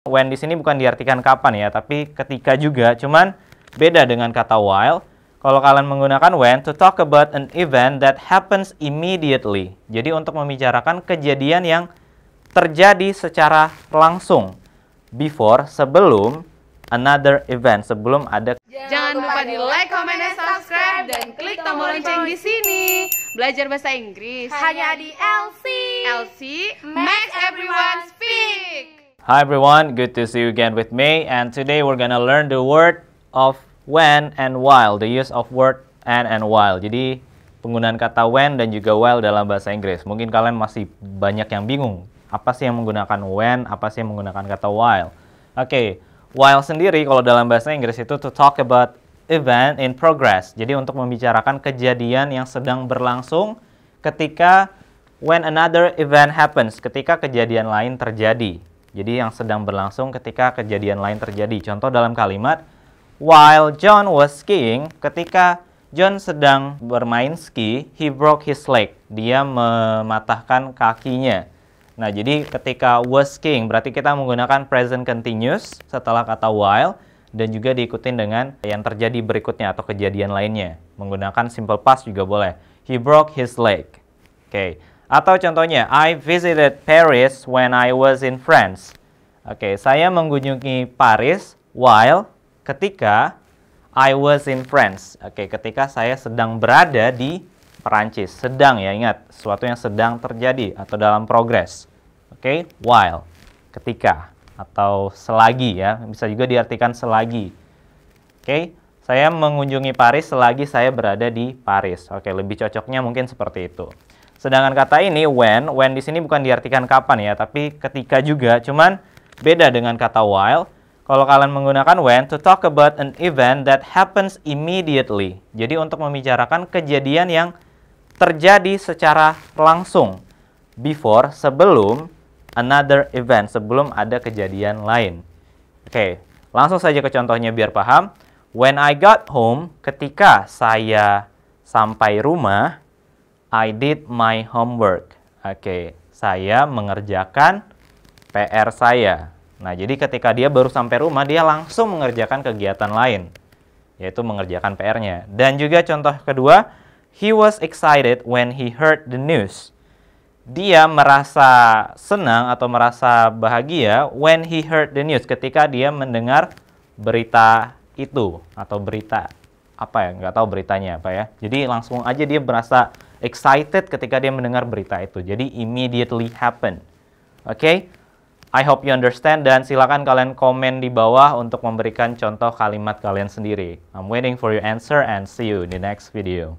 When di sini bukan diartikan kapan ya, tapi ketika juga, cuman beda dengan kata while. Kalau kalian menggunakan when to talk about an event that happens immediately. Jadi untuk membicarakan kejadian yang terjadi secara langsung. Before, sebelum another event, sebelum ada. Jangan lupa di like, comment, dan subscribe, dan klik tombol lonceng di sini. Belajar bahasa Inggris hanya di LC. LC makes everyone speak. Hi everyone, good to see you again with me. And today we're gonna learn the word of when and while, the use of word and while. Jadi penggunaan kata when dan juga while dalam bahasa Inggris. Mungkin kalian masih banyak yang bingung. Apa sih yang menggunakan when, apa sih yang menggunakan kata while. Oke, while sendiri kalau dalam bahasa Inggris itu to talk about event in progress. Jadi untuk membicarakan kejadian yang sedang berlangsung ketika when another event happens, ketika kejadian lain terjadi. Jadi yang sedang berlangsung ketika kejadian lain terjadi. Contoh dalam kalimat, while John was skiing, ketika John sedang bermain ski, he broke his leg. Dia mematahkan kakinya. Nah, jadi ketika was skiing, berarti kita menggunakan present continuous setelah kata while, dan juga diikutin dengan yang terjadi berikutnya atau kejadian lainnya. Menggunakan simple past juga boleh. He broke his leg. Oke. Atau contohnya, I visited Paris when I was in France. Oke, saya mengunjungi Paris while ketika I was in France. Oke, ketika saya sedang berada di Perancis. Sedang ya, ingat, sesuatu yang sedang terjadi atau dalam progress. Oke, while, ketika atau selagi ya, bisa juga diartikan selagi. Oke, saya mengunjungi Paris selagi saya berada di Paris. Oke, lebih cocoknya mungkin seperti itu. Sedangkan kata ini when di sini bukan diartikan kapan ya, tapi ketika juga, cuman beda dengan kata while. Kalau kalian menggunakan when to talk about an event that happens immediately. Jadi untuk membicarakan kejadian yang terjadi secara langsung. Before, sebelum another event, sebelum ada kejadian lain. Oke, langsung saja ke contohnya biar paham. When I got home, ketika saya sampai rumah, I did my homework. Oke, saya mengerjakan PR saya. Nah, jadi ketika dia baru sampai rumah, dia langsung mengerjakan kegiatan lain, yaitu mengerjakan PR-nya. Dan juga contoh kedua, he was excited when he heard the news. Dia merasa senang atau merasa bahagia when he heard the news, ketika dia mendengar berita itu atau berita apa ya, nggak tahu beritanya apa ya. Jadi langsung aja dia merasa excited ketika dia mendengar berita itu. Jadi immediately happen. Oke? I hope you understand, dan silakan kalian komen di bawah untuk memberikan contoh kalimat kalian sendiri. I'm waiting for your answer and see you in the next video.